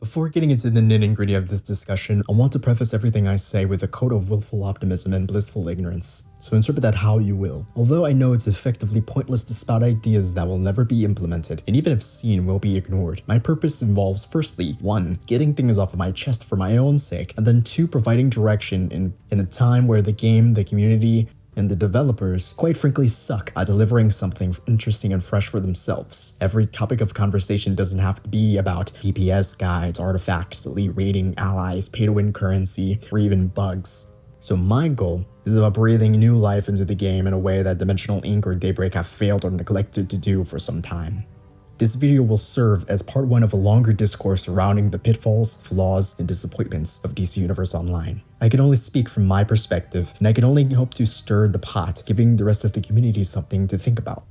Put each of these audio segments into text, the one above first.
Before getting into the nitty-gritty of this discussion, I want to preface everything I say with a coat of willful optimism and blissful ignorance, so interpret that how you will. Although I know it's effectively pointless to spout ideas that will never be implemented, and even if seen will be ignored, my purpose involves firstly, 1. Getting things off of my chest for my own sake, and then 2. Providing direction in a time where the game, the community, and the developers, quite frankly, suck at delivering something interesting and fresh for themselves. Every topic of conversation doesn't have to be about DPS guides, artifacts, elite rating, allies, pay-to-win currency, or even bugs. So my goal is about breathing new life into the game in a way that Dimensional Inc. or Daybreak have failed or neglected to do for some time. This video will serve as part 1 of a longer discourse surrounding the pitfalls, flaws, and disappointments of DC Universe Online. I can only speak from my perspective, and I can only hope to stir the pot, giving the rest of the community something to think about.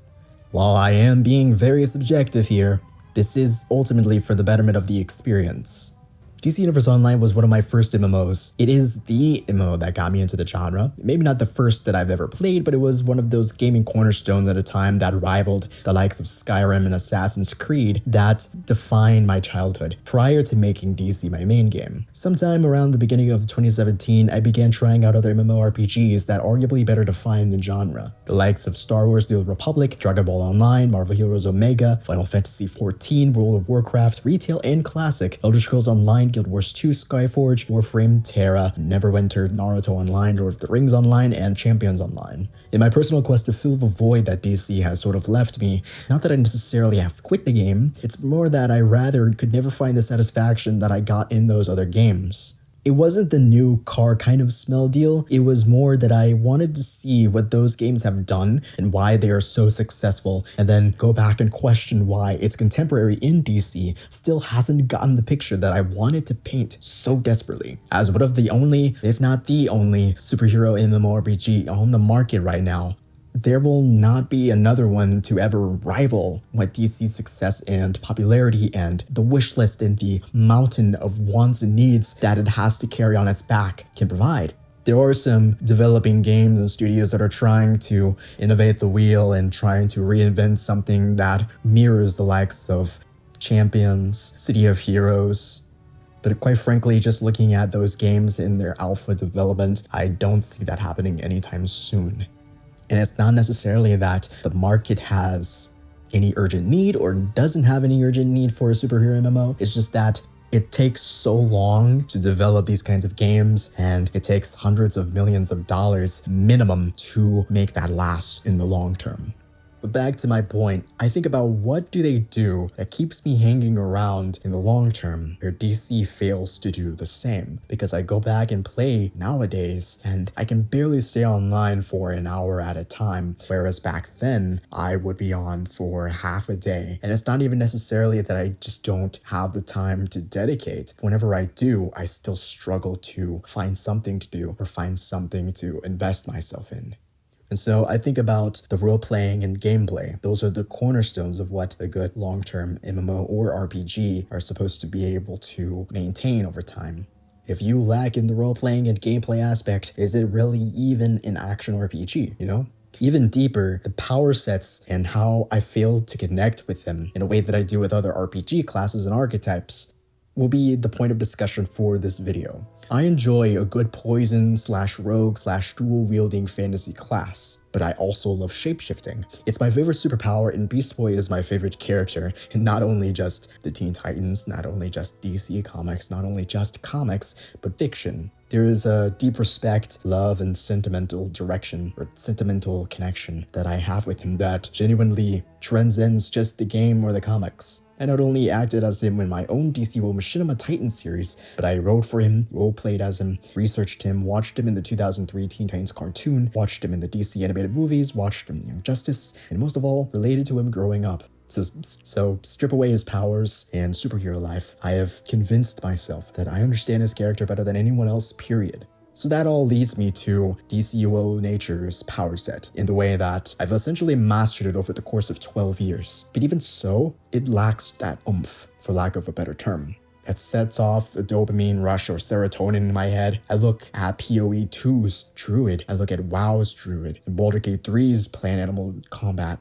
While I am being very subjective here, this is ultimately for the betterment of the experience. DC Universe Online was one of my first MMOs. It is the MMO that got me into the genre. Maybe not the first that I've ever played, but it was one of those gaming cornerstones at a time that rivaled the likes of Skyrim and Assassin's Creed that defined my childhood prior to making DC my main game. Sometime around the beginning of 2017, I began trying out other MMORPGs that arguably better define the genre. The likes of Star Wars The Old Republic, Dragon Ball Online, Marvel Heroes Omega, Final Fantasy XIV, World of Warcraft, Retail and Classic, Elder Scrolls Online, Guild Wars 2, Skyforge, Warframe, Terra, Neverwinter, Naruto Online, Lord of the Rings Online, and Champions Online. In my personal quest to fill the void that DC has sort of left me, not that I necessarily have quit the game, it's more that I rather could never find the satisfaction that I got in those other games. It wasn't the new car kind of smell deal, it was more that I wanted to see what those games have done and why they are so successful, and then go back and question why its contemporary in DC still hasn't gotten the picture that I wanted to paint so desperately. As one of the only, if not the only, superhero MMORPG on the market right now, there will not be another one to ever rival what DC's success and popularity and the wish list and the mountain of wants and needs that it has to carry on its back can provide. There are some developing games and studios that are trying to innovate the wheel and trying to reinvent something that mirrors the likes of Champions, City of Heroes. But quite frankly, just looking at those games in their alpha development, I don't see that happening anytime soon. And it's not necessarily that the market has any urgent need or doesn't have any urgent need for a superhero MMO. It's just that it takes so long to develop these kinds of games, and it takes hundreds of millions of dollars minimum to make that last in the long term. But back to my point, I think about what do they do that keeps me hanging around in the long term where DC fails to do the same. Because I go back and play nowadays and I can barely stay online for an hour at a time, whereas back then I would be on for half a day. And it's not even necessarily that I just don't have the time to dedicate. Whenever I do, I still struggle to find something to do or find something to invest myself in. And so I think about the role-playing and gameplay. Those are the cornerstones of what a good long-term MMO or RPG are supposed to be able to maintain over time. If you lack in the role-playing and gameplay aspect, is it really even an action RPG, you know? Even deeper, the power sets and how I fail to connect with them in a way that I do with other RPG classes and archetypes will be the point of discussion for this video. I enjoy a good poison/rogue/dual-wielding fantasy class, but I also love shapeshifting. It's my favorite superpower, and Beast Boy is my favorite character, and not only just the Teen Titans, not only just DC Comics, not only just comics, but fiction. There is a deep respect, love, and sentimental direction, or sentimental connection that I have with him that genuinely transcends just the game or the comics. I not only acted as him in my own DCuo Machinima Titan series, but I wrote for him, role-played as him, researched him, watched him in the 2003 Teen Titans cartoon, watched him in the DC animated movies, watched him in Young Justice, and most of all, related to him growing up. So strip away his powers and superhero life, I have convinced myself that I understand his character better than anyone else, period. So that all leads me to DCuo Nature's power set in the way that I've essentially mastered it over the course of 12 years. But even so, it lacks that oomph, for lack of a better term. It sets off a dopamine rush or serotonin in my head. I look at PoE 2's Druid, I look at WoW's Druid, and Baldur's Gate 3's Plant Animal Combat.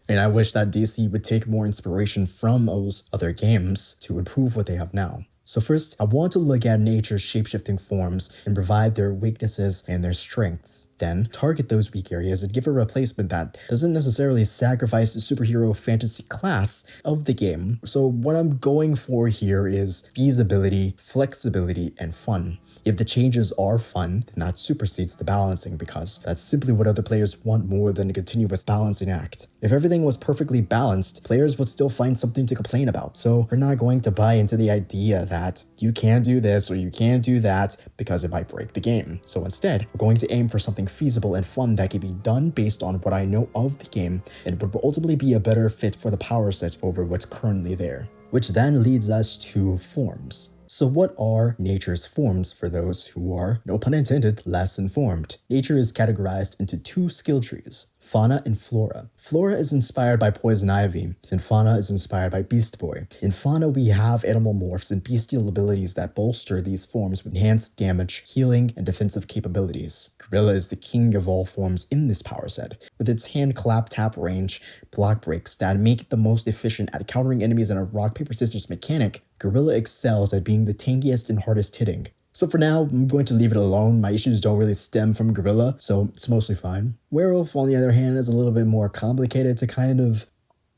And I wish that DC would take more inspiration from those other games to improve what they have now. So first, I want to look at nature's shapeshifting forms and provide their weaknesses and their strengths. Then, target those weak areas and give a replacement that doesn't necessarily sacrifice the superhero fantasy class of the game. So what I'm going for here is feasibility, flexibility, and fun. If the changes are fun, then that supersedes the balancing because that's simply what other players want more than a continuous balancing act. If everything was perfectly balanced, players would still find something to complain about. So we're not going to buy into the idea that you can't do this or you can't do that because it might break the game. So instead, we're going to aim for something feasible and fun that can be done based on what I know of the game and would ultimately be a better fit for the power set over what's currently there. Which then leads us to forms. So what are nature's forms for those who are, no pun intended, less informed? Nature is categorized into two skill trees, fauna and flora. Flora is inspired by poison ivy, and fauna is inspired by Beast Boy. In fauna, we have animal morphs and bestial abilities that bolster these forms with enhanced damage, healing, and defensive capabilities. Gorilla is the king of all forms in this power set, with its hand clap tap range, block breaks that make it the most efficient at countering enemies in a rock paper scissors mechanic. Gorilla excels at being the tankiest and hardest hitting. So for now, I'm going to leave it alone. My issues don't really stem from Gorilla, so it's mostly fine. Werewolf, on the other hand, is a little bit more complicated to kind of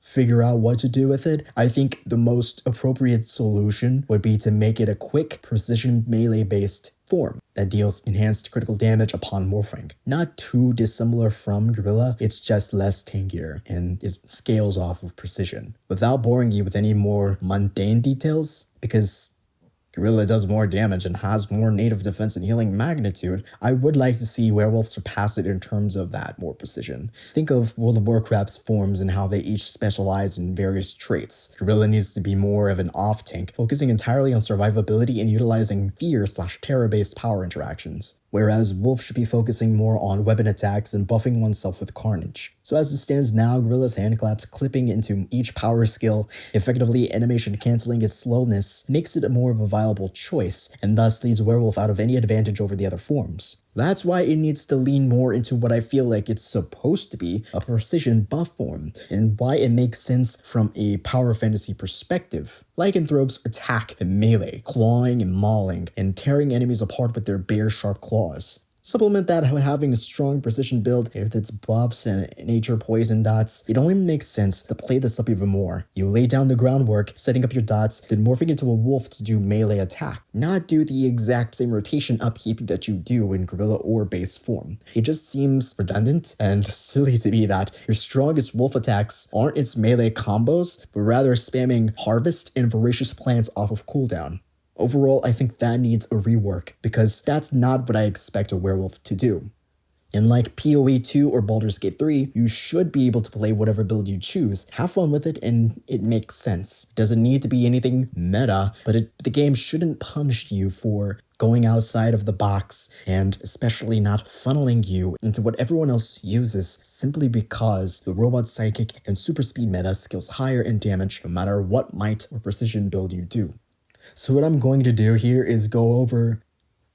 figure out what to do with it. I think the most appropriate solution would be to make it a quick, precision melee-based form that deals enhanced critical damage upon morphing. Not too dissimilar from Gorilla, it's just less tankier and it scales off of precision. Without boring you with any more mundane details, because Gorilla does more damage and has more native defense and healing magnitude, I would like to see Werewolf surpass it in terms of that more precision. Think of World of Warcraft's forms and how they each specialize in various traits. Gorilla needs to be more of an off-tank, focusing entirely on survivability and utilizing fear/terror-based power interactions, whereas Wolf should be focusing more on weapon attacks and buffing oneself with carnage. So as it stands now, Gorilla's hand claps clipping into each power skill, effectively animation cancelling its slowness, makes it more of a viable choice, and thus leaves Werewolf out of any advantage over the other forms. That's why it needs to lean more into what I feel like it's supposed to be, a precision buff form, and why it makes sense from a power fantasy perspective. Lycanthropes attack and melee, clawing and mauling, and tearing enemies apart with their bare sharp claws. Supplement that with having a strong precision build with its buffs and nature poison dots. It only makes sense to play this up even more. You lay down the groundwork, setting up your dots, then morphing into a wolf to do melee attack. Not do the exact same rotation upkeep that you do in Gorilla or base form. It just seems redundant and silly to me that your strongest wolf attacks aren't its melee combos, but rather spamming harvest and voracious plants off of cooldown. Overall, I think that needs a rework, because that's not what I expect a werewolf to do. In like PoE 2 or Baldur's Gate 3, you should be able to play whatever build you choose, have fun with it, and it makes sense. It doesn't need to be anything meta, but the game shouldn't punish you for going outside of the box, and especially not funneling you into what everyone else uses simply because the robot psychic and super speed meta scales higher in damage no matter what might or precision build you do. So what I'm going to do here is go over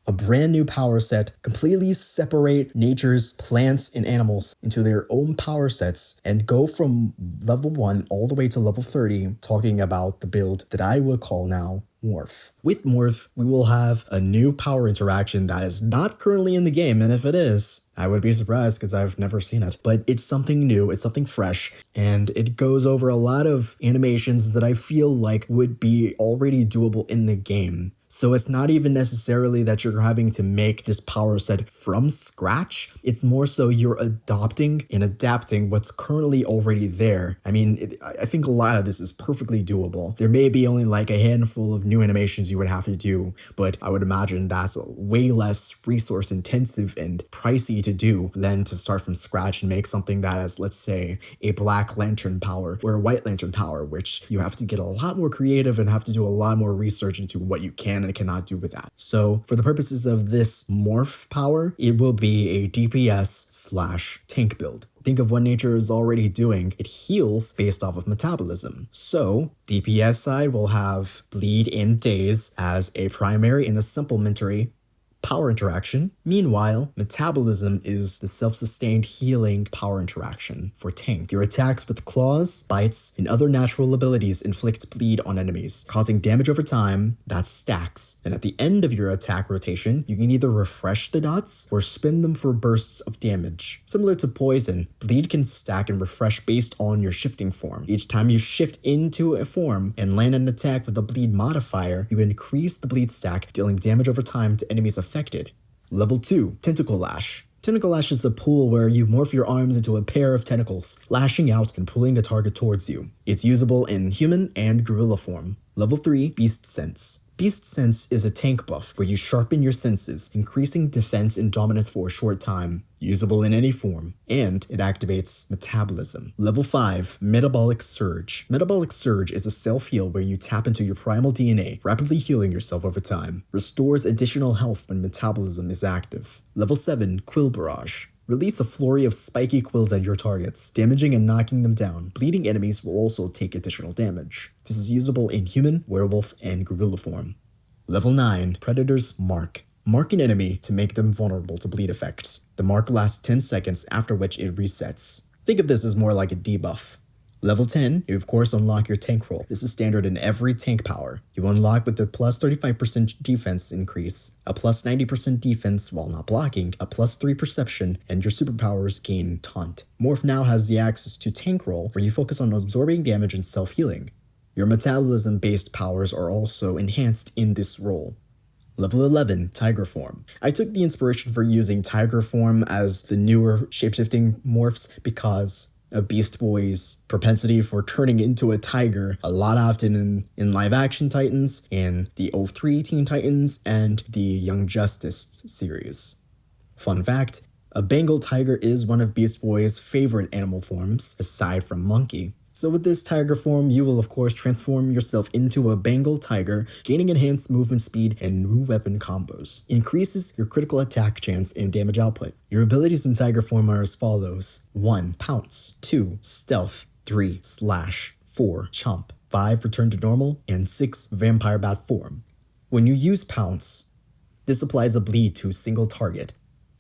a brand new power set, completely separate nature's plants and animals into their own power sets, and go from level 1 all the way to level 30, talking about the build that I will call now Morph. With Morph, we will have a new power interaction that is not currently in the game, and if it is, I would be surprised because I've never seen it. But it's something new, it's something fresh, and it goes over a lot of animations that I feel like would be already doable in the game. So it's not even necessarily that you're having to make this power set from scratch. It's more so you're adopting and adapting what's currently already there. I mean, I think a lot of this is perfectly doable. There may be only like a handful of new animations you would have to do, but I would imagine that's way less resource intensive and pricey to do than to start from scratch and make something that has, let's say, a Black Lantern power or a White Lantern power, which you have to get a lot more creative and have to do a lot more research into what you can and cannot do with that. So for the purposes of this morph power, it will be a DPS/tank build. Think of what nature is already doing. It heals based off of metabolism. So DPS side will have bleed and daze as a primary and a supplementary Power interaction. Meanwhile, metabolism is the self-sustained healing power interaction for tank. Your attacks with claws, bites, and other natural abilities inflict bleed on enemies, causing damage over time that stacks. And at the end of your attack rotation, you can either refresh the dots or spin them for bursts of damage. Similar to poison, bleed can stack and refresh based on your shifting form. Each time you shift into a form and land an attack with a bleed modifier, you increase the bleed stack, dealing damage over time to enemies affected. Level 2, Tentacle Lash. Tentacle Lash is a pull where you morph your arms into a pair of tentacles, lashing out and pulling a target towards you. It's usable in human and gorilla form. Level 3, Beast Sense. Beast Sense is a tank buff where you sharpen your senses, increasing defense and dominance for a short time. Usable in any form, and it activates metabolism. Level 5, Metabolic Surge. Metabolic Surge is a self-heal where you tap into your primal DNA, rapidly healing yourself over time. Restores additional health when metabolism is active. Level 7, Quill Barrage. Release a flurry of spiky quills at your targets, damaging and knocking them down. Bleeding enemies will also take additional damage. This is usable in human, werewolf, and gorilla form. Level 9, Predator's Mark. Mark an enemy to make them vulnerable to bleed effects. The mark lasts 10 seconds, after which it resets. Think of this as more like a debuff. Level 10, you of course unlock your tank roll. This is standard in every tank power. You unlock with the plus 35% defense increase, a plus 90% defense while not blocking, a plus 3 perception, and your superpowers gain taunt. Morph now has the access to tank roll, where you focus on absorbing damage and self-healing. Your metabolism-based powers are also enhanced in this role. Level 11, Tiger Form. I took the inspiration for using Tiger Form as the newer shapeshifting morphs because of Beast Boy's propensity for turning into a tiger a lot often in live-action Titans, in the 03 Teen Titans, and the Young Justice series. Fun fact, a Bengal tiger is one of Beast Boy's favorite animal forms, aside from monkey. So with this tiger form, you will of course transform yourself into a Bengal tiger, gaining enhanced movement speed and new weapon combos. Increases your critical attack chance and damage output. Your abilities in tiger form are as follows. 1. Pounce. 2. Stealth. 3. Slash. 4. Chomp. 5. Return to normal. And 6. Vampire Bat form. When you use Pounce, this applies a bleed to a single target.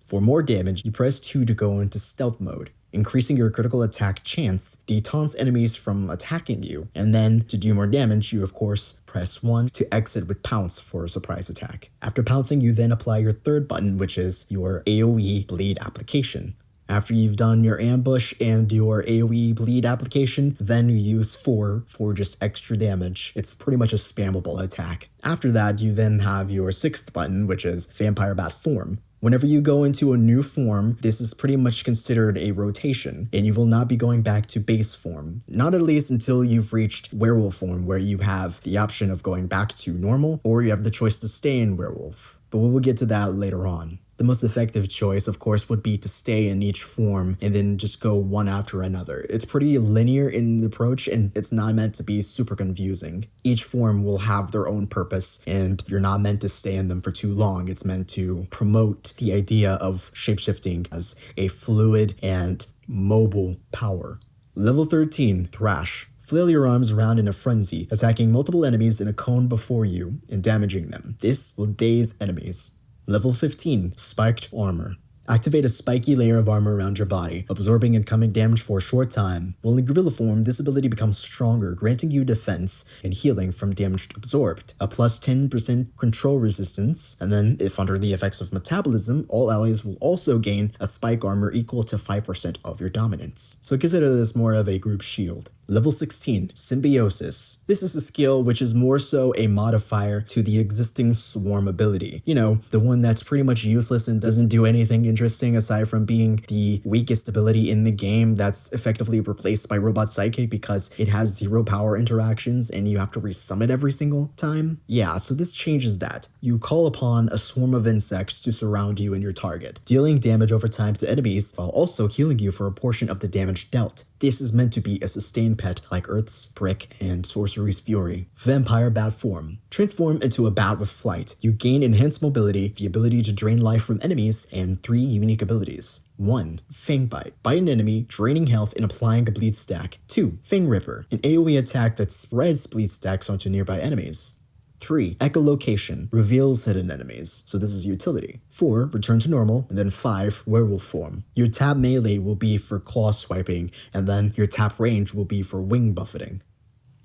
For more damage, you press 2 to go into stealth mode, increasing your critical attack chance, taunts enemies from attacking you, and then to do more damage, you of course press 1 to exit with Pounce for a surprise attack. After pouncing, you then apply your third button, which is your AoE bleed application. After you've done your ambush and your AoE bleed application, then you use 4 for just extra damage. It's pretty much a spammable attack. After that, you then have your 6th button, which is Vampire Bat form. Whenever you go into a new form, this is pretty much considered a rotation, and you will not be going back to base form. Not at least until you've reached werewolf form, where you have the option of going back to normal, or you have the choice to stay in werewolf. But we will get to that later on. The most effective choice, of course, would be to stay in each form and then just go one after another. It's pretty linear in the approach, and it's not meant to be super confusing. Each form will have their own purpose, and you're not meant to stay in them for too long. It's meant to promote the idea of shapeshifting as a fluid and mobile power. Level 13, Thrash. Flail your arms around in a frenzy, attacking multiple enemies in a cone before you and damaging them. This will daze enemies. Level 15, Spiked Armor. Activate a spiky layer of armor around your body, absorbing incoming damage for a short time. While in gorilla form, this ability becomes stronger, granting you defense and healing from damage absorbed. A plus 10% control resistance, and then if under the effects of metabolism, all allies will also gain a spike armor equal to 5% of your dominance. So consider this more of a group shield. Level 16, Symbiosis. This is a skill which is more so a modifier to the existing Swarm ability. You know, the one that's pretty much useless and doesn't do anything interesting aside from being the weakest ability in the game that's effectively replaced by Robot Psychic because it has 0 power interactions and you have to resummon every single time. Yeah, so this changes that. You call upon a swarm of insects to surround you and your target, dealing damage over time to enemies while also healing you for a portion of the damage dealt. This is meant to be a sustained pet like Earth's Brick and Sorcery's Fury. Vampire Bat form. Transform into a bat with flight. You gain enhanced mobility, the ability to drain life from enemies, and 3 unique abilities. 1. Fang Bite. Bite an enemy, draining health and applying a bleed stack. 2. Fang Ripper. An AoE attack that spreads bleed stacks onto nearby enemies. 3. Echolocation, reveals hidden enemies, so this is utility. 4. Return to normal, and then 5. Werewolf form. Your tap melee will be for claw swiping, and then your tap range will be for wing buffeting.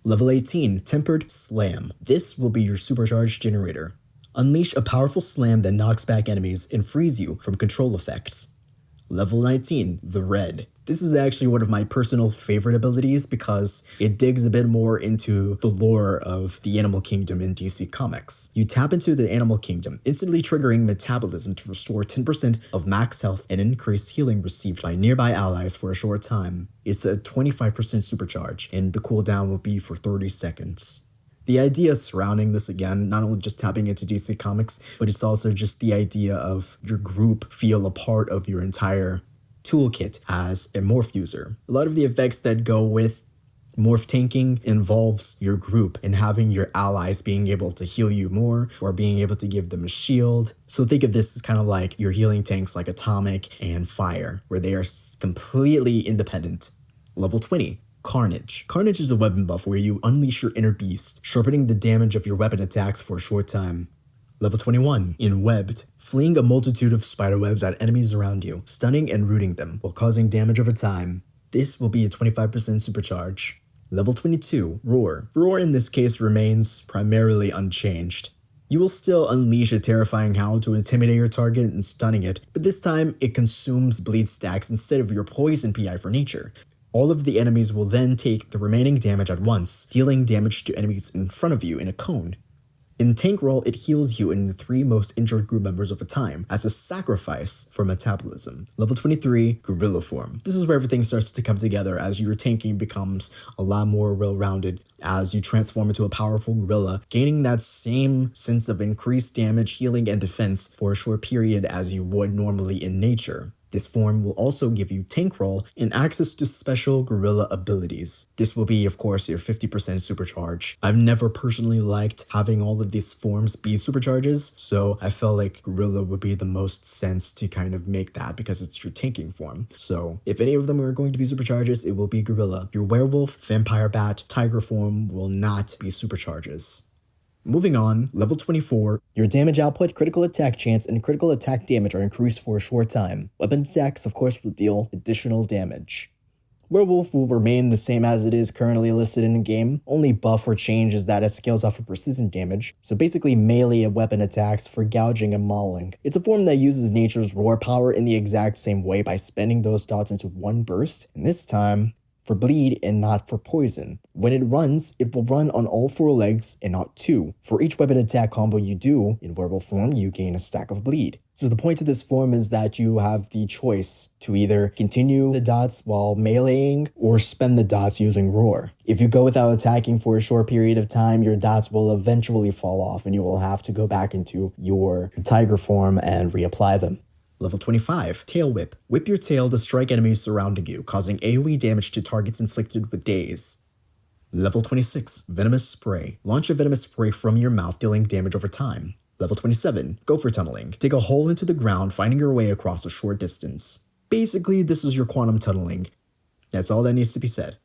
Level 18, Tempered Slam. This will be your supercharged generator. Unleash a powerful slam that knocks back enemies and frees you from control effects. Level 19, the Red. This is actually one of my personal favorite abilities because it digs a bit more into the lore of the Animal Kingdom in DC Comics. You tap into the Animal Kingdom, instantly triggering metabolism to restore 10% of max health and increase healing received by nearby allies for a short time. It's a 25% supercharge, and the cooldown will be for 30 seconds. The idea surrounding this, again, not only just tapping into DC Comics, but it's also just the idea of your group feel a part of your entire toolkit as a morph user. A lot of the effects that go with morph tanking involves your group and having your allies being able to heal you more or being able to give them a shield. So think of this as kind of like your healing tanks like Atomic and Fire, where they are completely independent. Level 20. Carnage. Carnage is a weapon buff where you unleash your inner beast, sharpening the damage of your weapon attacks for a short time. Level 21, Enwebbed. Fleeing a multitude of spiderwebs at enemies around you, stunning and rooting them while causing damage over time. This will be a 25% supercharge. Level 22, Roar. Roar in this case remains primarily unchanged. You will still unleash a terrifying howl to intimidate your target and stunning it, but this time it consumes bleed stacks instead of your poison PI for nature. All of the enemies will then take the remaining damage at once, dealing damage to enemies in front of you in a cone. In Tank Roll, it heals you and the 3 most injured group members over time as a sacrifice for metabolism. Level 23, Gorilla Form. This is where everything starts to come together as your tanking becomes a lot more well-rounded as you transform into a powerful gorilla, gaining that same sense of increased damage, healing, and defense for a short period as you would normally in nature. This form will also give you tank roll and access to special gorilla abilities. This will be, of course, your 50% supercharge. I've never personally liked having all of these forms be supercharges, so I felt like gorilla would be the most sense to kind of make that because it's your tanking form. So if any of them are going to be supercharges, it will be gorilla. Your werewolf, vampire bat, tiger form will not be supercharges. Moving on, level 24, your damage output, critical attack chance, and critical attack damage are increased for a short time. Weapon attacks, of course, will deal additional damage. Werewolf will remain the same as it is currently listed in the game. Only buff or change is that it scales off of precision damage, so basically melee weapon attacks for gouging and mauling. It's a form that uses nature's roar power in the exact same way by spending those dots into one burst, and this time, for bleed and not for poison. When it runs, it will run on all 4 legs and not 2. For each weapon attack combo you do in werewolf form, you gain a stack of bleed. So the point of this form is that you have the choice to either continue the dots while meleeing or spend the dots using roar. If you go without attacking for a short period of time, your dots will eventually fall off and you will have to go back into your tiger form and reapply them. Level 25, Tail Whip. Whip your tail to strike enemies surrounding you, causing AoE damage to targets inflicted with daze. Level 26, Venomous Spray. Launch a venomous spray from your mouth, dealing damage over time. Level 27, Gopher Tunneling. Dig a hole into the ground, finding your way across a short distance. Basically, this is your quantum tunneling. That's all that needs to be said.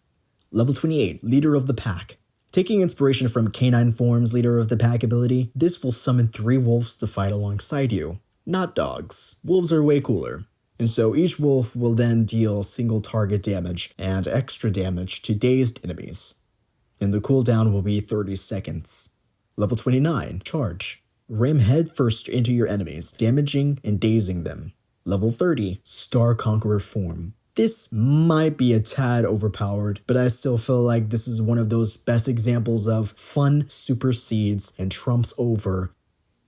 Level 28, Leader of the Pack. Taking inspiration from Canine Form's Leader of the Pack ability, this will summon 3 wolves to fight alongside you. Not dogs. Wolves are way cooler. And so each wolf will then deal single target damage and extra damage to dazed enemies. And the cooldown will be 30 seconds. Level 29, Charge. Ram headfirst into your enemies, damaging and dazing them. Level 30, Star Conqueror Form. This might be a tad overpowered, but I still feel like this is one of those best examples of fun supersedes and trumps over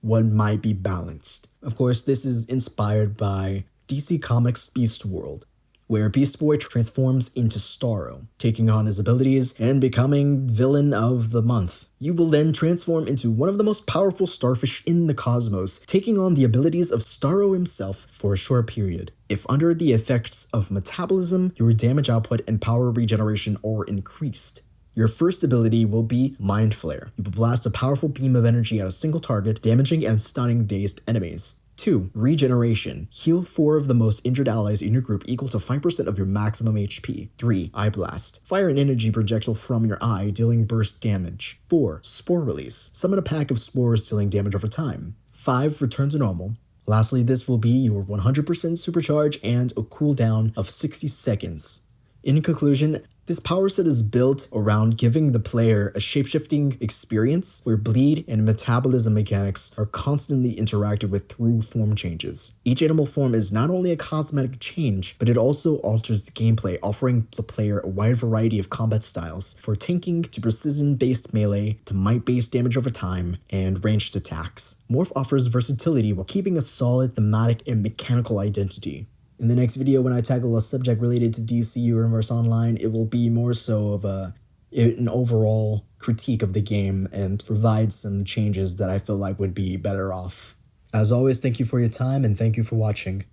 what might be balanced. Of course, this is inspired by DC Comics' Beast World, where Beast Boy transforms into Starro, taking on his abilities and becoming villain of the month. You will then transform into one of the most powerful starfish in the cosmos, taking on the abilities of Starro himself for a short period. If under the effects of metabolism, your damage output and power regeneration are increased. Your first ability will be Mind Flare. You will blast a powerful beam of energy at a single target, damaging and stunning dazed enemies. 2. Regeneration. Heal 4 of the most injured allies in your group equal to 5% of your maximum HP. 3. Eye Blast. Fire an energy projectile from your eye, dealing burst damage. 4. Spore Release. Summon a pack of spores dealing damage over time. 5. Return to normal. Lastly, this will be your 100% supercharge and a cooldown of 60 seconds. In conclusion, this power set is built around giving the player a shapeshifting experience where bleed and metabolism mechanics are constantly interacted with through form changes. Each animal form is not only a cosmetic change, but it also alters the gameplay, offering the player a wide variety of combat styles, for tanking to precision-based melee to might-based damage over time and ranged attacks. Morph offers versatility while keeping a solid thematic and mechanical identity. In the next video, when I tackle a subject related to DC Universe Online, it will be more so of an overall critique of the game and provide some changes that I feel like would be better off. As always, thank you for your time and thank you for watching.